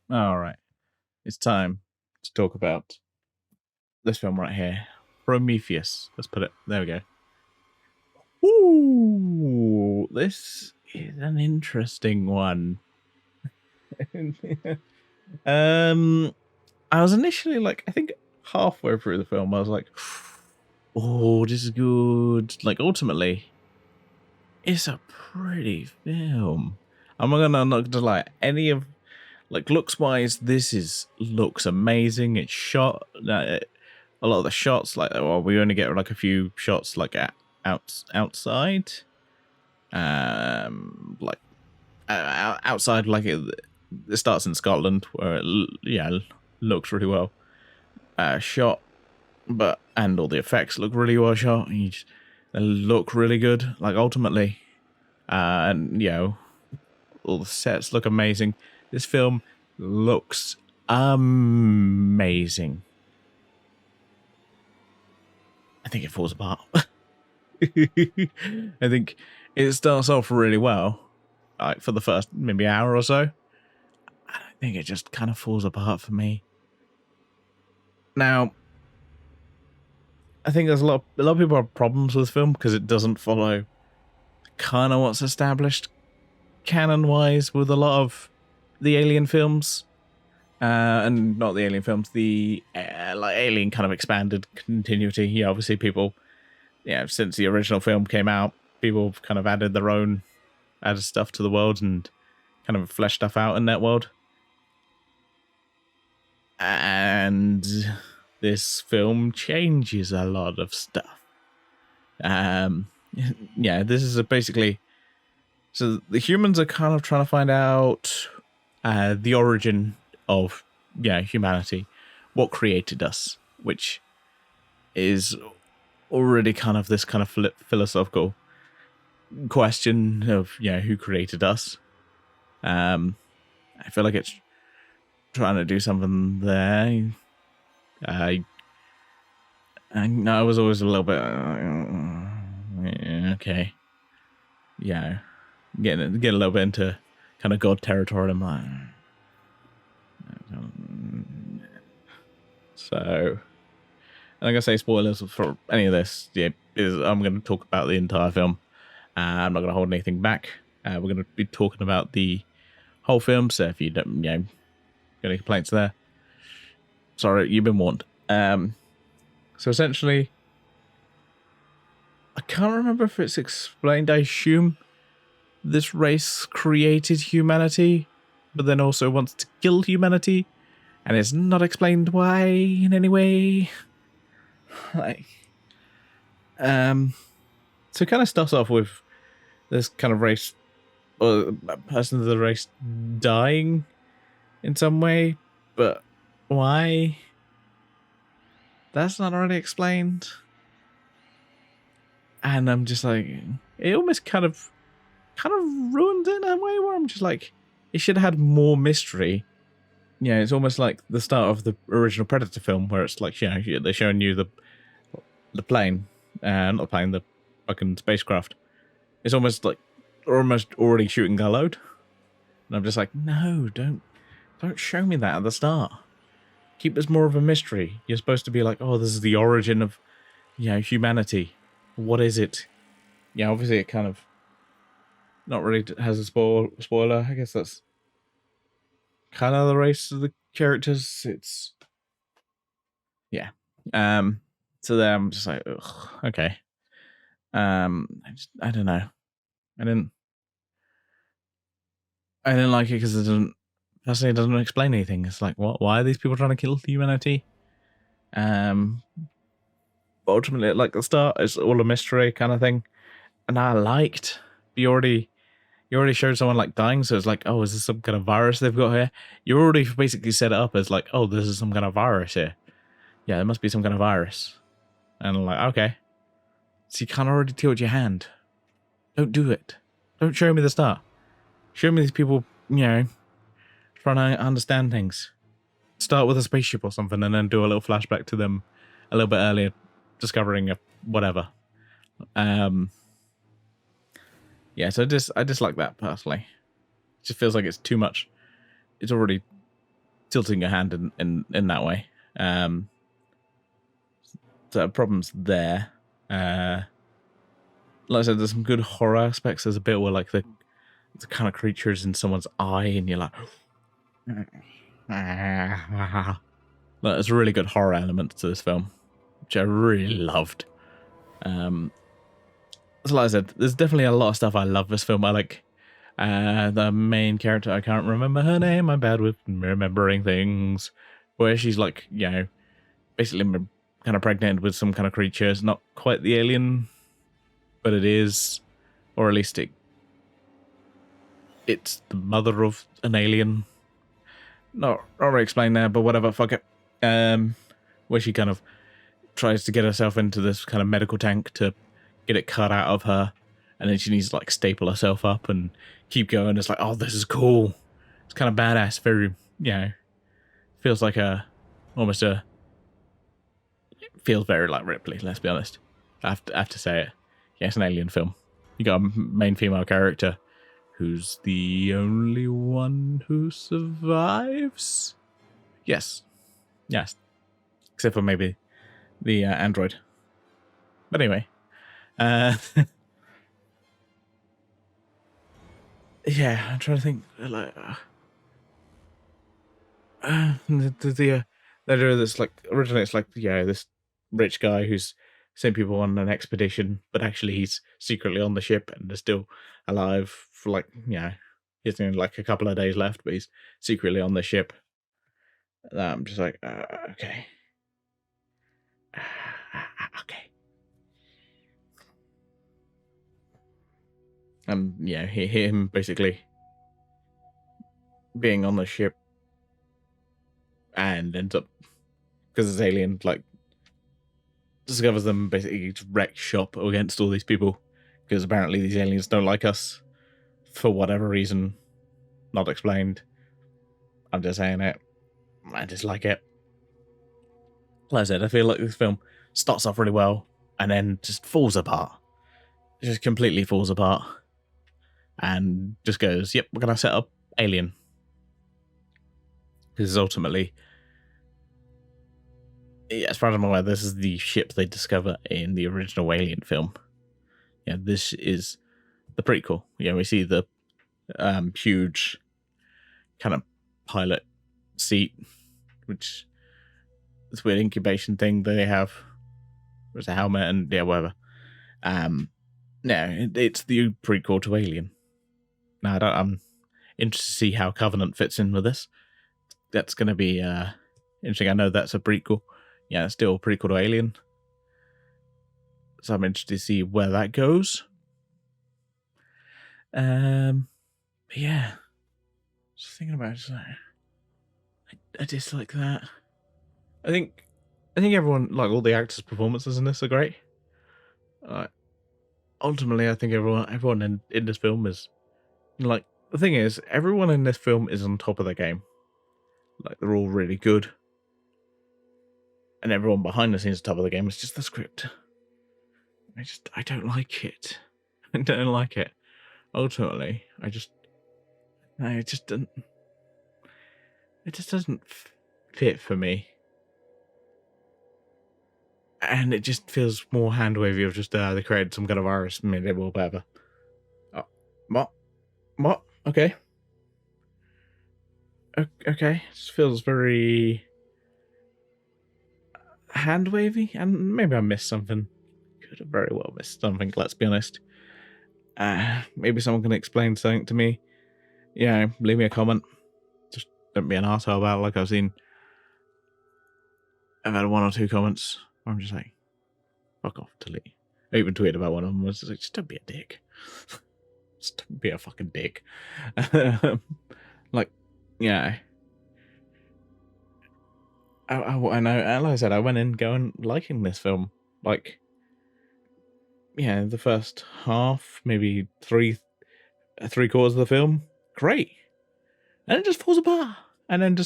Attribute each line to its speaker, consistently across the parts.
Speaker 1: All right, it's time to talk about this film right here, Prometheus. Let's put it. There we go. Ooh, this is an interesting one. um, I was initially like, I think halfway through the film, I was like, "Oh, this is good." Like, ultimately, it's a pretty film. I'm not gonna lie. Any of like looks wise, looks amazing. It's shot. A lot of the shots, like, well, we only get like a few shots like outside, like outside, like it starts in Scotland, where looks really well shot, but and all the effects look really well shot. They look really good. Like ultimately, and all the sets look amazing. This film looks amazing. I think it falls apart. I think it starts off really well, like for the first maybe hour or so. I think it just kind of falls apart for me. Now, I think there's a lot of people have problems with this film because it doesn't follow kind of what's established canon-wise with a lot of the Alien films. And not the Alien films, the like Alien kind of expanded continuity. Yeah, obviously people, since the original film came out, people have kind of added stuff to the world and kind of fleshed stuff out in that world. And this film changes a lot of stuff. This is basically, so the humans are kind of trying to find out the origin of humanity, what created us, which is already kind of this kind of philosophical question of who created us. I feel like it's trying to do something there. I was always a little bit okay, get a little bit into kind of God territory. I'm like, so I'm gonna say spoilers for any of this. I'm gonna talk about the entire film. I'm not gonna hold anything back. We're gonna be talking about the whole film. So if you don't, got any complaints there, sorry, you've been warned. So essentially, I can't remember if it's explained. I assume this race created humanity, but then also wants to kill humanity, and it's not explained why in any way. Like, so it kind of starts off with this kind of race, or a person of the race dying in some way, but why? That's not already explained. And I'm just like, it almost kind of ruined it in a way where I'm just like, it should have had more mystery. Yeah, it's almost like the start of the original Predator film, where it's like, they're showing you the plane, not the plane, the fucking spacecraft. It's almost like they're almost already shooting Galload. And I'm just like, no, don't show me that at the start. Keep this more of a mystery. You're supposed to be like, oh, this is the origin of, humanity. What is it? Yeah, obviously it kind of not really has a spoiler. I guess that's kind of the race of the characters. It's So there I'm just like, ugh, okay. I don't know. I didn't like it because it doesn't explain anything. It's like, what? Why are these people trying to kill humanity? Ultimately, like the start, it's all a mystery kind of thing, and I liked. You already showed someone like dying, so it's like, oh, is this some kind of virus they've got here? You already basically set it up as like, oh, this is some kind of virus here. Yeah, there must be some kind of virus, and I'm like, okay. So you can't already tilt your hand. Don't do it. Don't show me the start. Show me these people, trying to understand things. Start with a spaceship or something, and then do a little flashback to them a little bit earlier, discovering whatever. So I dislike that personally. It just feels like it's too much. It's already tilting your hand in that way. So problems there. Like I said, there's some good horror aspects. There's a bit where like the kind of creature is in someone's eye, and you're like, there's really good horror elements to this film, which I really loved. So like I said, there's definitely a lot of stuff I love this film. I like the main character. I can't remember her name. I'm bad with remembering things. Where she's like, basically kind of pregnant with some kind of creature. It's not quite the alien, but it is, or at least it's the mother of an alien. Not really explain that, but whatever, fuck it. Where she kind of tries to get herself into this kind of medical tank to get it cut out of her, and then she needs to like staple herself up and keep going. It's like, oh, this is cool. It's kind of badass. Very, feels like feels very like Ripley, let's be honest. I have to say it. Yeah, it's an alien film. You got a main female character who's the only one who survives. Yes. Except for maybe the android. But anyway. Yeah, I'm trying to think. Like, the idea that's like, originally it's like, this rich guy who's sent people on an expedition, but actually he's secretly on the ship and is still alive for like, he's in like a couple of days left, but he's secretly on the ship. I'm just like, okay. Okay. And him basically being on the ship and ends up, because this alien like discovers them, basically wreck shop against all these people, because apparently these aliens don't like us for whatever reason, not explained. I'm just saying it. I dislike it. Like I said, I feel like this film starts off really well and then just falls apart. It just completely falls apart and just goes, yep, we're going to set up Alien. Because ultimately, as far as I'm aware, this is the ship they discover in the original Alien film. Yeah, this is the prequel. Yeah, we see the huge kind of pilot seat, which this weird incubation thing that they have. There's a helmet and whatever. No, it's the prequel to Alien. Now, I'm interested to see how Covenant fits in with this. That's going to be interesting. I know that's a prequel. Yeah, it's still a prequel to Alien. So I'm interested to see where that goes. But yeah. Just thinking about it, I dislike that. I think everyone, like all the actors' performances in this are great. Ultimately, I think everyone in this film is like, the thing is, everyone in this film is on top of their game. Like, they're all really good. And everyone behind the scenes is top of the game. It's just the script. I don't like it. I don't like it. Ultimately, it just doesn't fit for me. And it just feels more hand-wavy of just, they created some kind of virus, maybe or whatever. Oh, what? Okay. Okay. It just feels very hand-wavy, and maybe I missed something. Could have very well missed something, let's be honest. Maybe someone can explain something to me. Leave me a comment. Just don't be an arsehole about it. Like I've had one or two comments where I'm just like, fuck off, delete. I even tweeted about one of them. I was like, just don't be a dick. Just don't be a fucking dick. Like, yeah. I know, like I said, I went in going liking this film. Like, the first half, maybe three quarters of the film, great. And it just falls apart. And then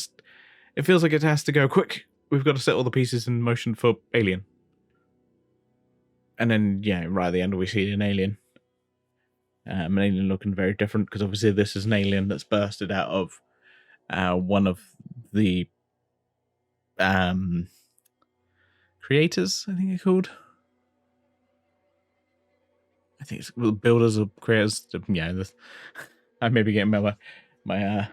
Speaker 1: it feels like it has to go quick. We've got to set all the pieces in motion for Alien. And then, right at the end, we see an alien. An alien looking very different, because obviously this is an alien that's bursted out of one of the creators, I think they're called. I think it's the builders or creators. Yeah, I may be getting my my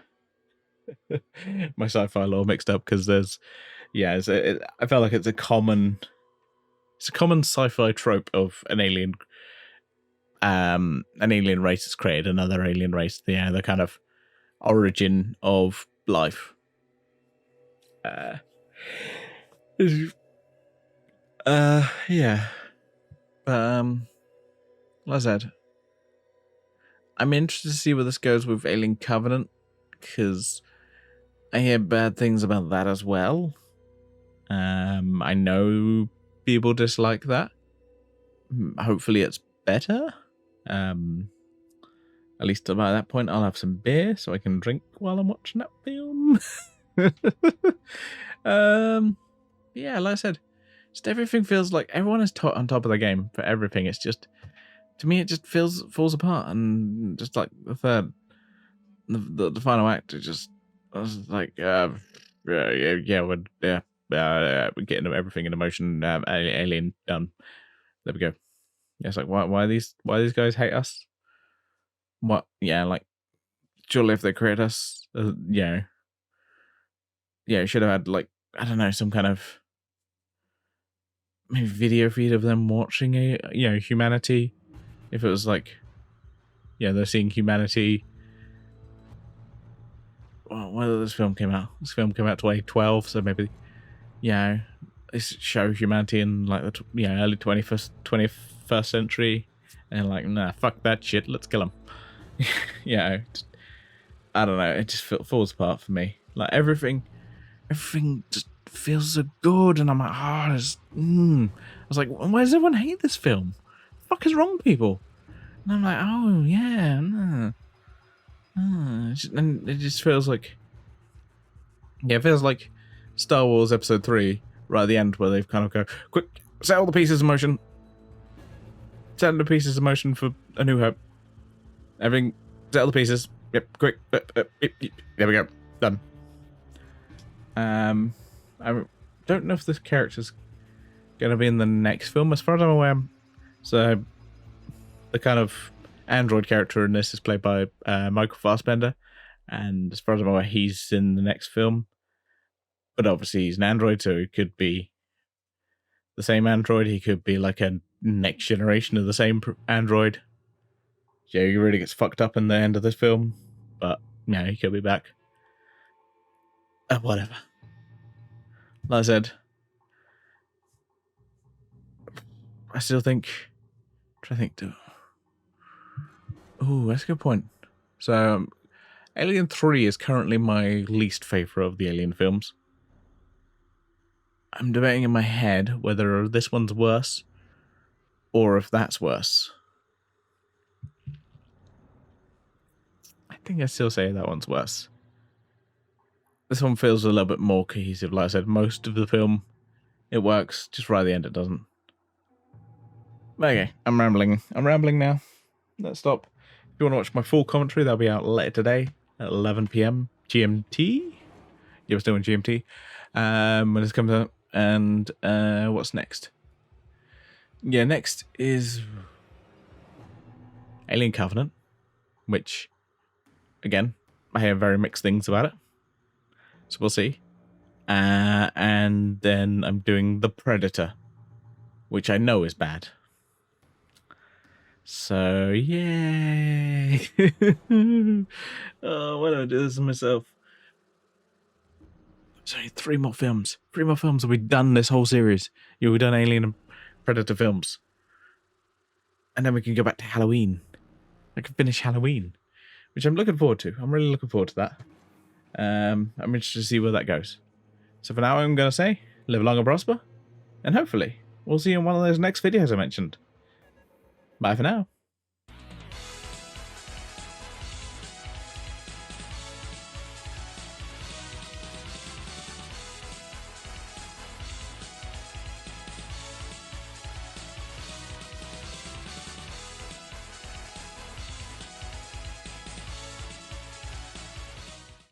Speaker 1: sci-fi lore mixed up because there's I felt like it's a common sci-fi trope of an alien race has created another alien race. The kind of origin of life. Yeah. Like I said, I'm interested to see where this goes with Alien Covenant, because I hear bad things about that as well. I know people dislike that. Hopefully it's better. At least by that point I'll have some beer so I can drink while I'm watching that film. Yeah, like I said, just everything feels like everyone is on top of the game for everything. It's just, to me, it just falls apart, and just like the the final act, it just, I was like, we're getting everything in motion. Alien done. There we go. Yeah, it's like, why these guys hate us? What? Yeah, like, surely if they create us, should have had, like, I don't know, some kind of maybe video feed of them watching humanity. If it was like, they're seeing humanity. Well, whether this film came out 2012, so maybe, they show humanity in like the early 21st century, and like, nah, fuck that shit, let's kill them. I don't know, it just falls apart for me. Like everything just feels so good, and I'm like, I was like, why does everyone hate this film? What the fuck is wrong with people? And I'm like, oh yeah, no. And it just feels like, it feels like Star Wars Episode 3 right at the end, where they've kind of go, quick, set all the pieces of motion. Set all the pieces of motion for A New Hope. Everything, set all the pieces. Yep, quick. There we go. Done. I don't know if this character's going to be in the next film, as far as I'm aware. So, the kind of android character in this is played by Michael Fassbender, and as far as I'm aware, he's in the next film. But obviously, he's an android, so he could be the same android. He could be like a next generation of the same android. Yeah, he really gets fucked up in the end of this film, but he could be back. Whatever. Like I said, I still think. Oh, that's a good point. So, Alien 3 is currently my least favourite of the Alien films. I'm debating in my head whether this one's worse, or if that's worse. I think I still say that one's worse. This one feels a little bit more cohesive. Like I said, most of the film, it works. Just right at the end, it doesn't. Okay, I'm rambling now. Let's stop. If you want to watch my full commentary, that'll be out later today at 11 PM GMT. Yeah, we're still in GMT. When this comes out. And what's next? Yeah, next is Alien Covenant, which, again, I hear very mixed things about it. So we'll see. And then I'm doing The Predator, which I know is bad. So, yay! Oh, why don't I do this to myself? So, 3 more films. 3 more films and we've done this whole series. We've done Alien and Predator films. And then we can go back to Halloween. I can finish Halloween, which I'm looking forward to. I'm really looking forward to that. I'm interested to see where that goes. So for now, I'm going to say, live long and prosper. And hopefully, we'll see you in one of those next videos I mentioned. Bye for now.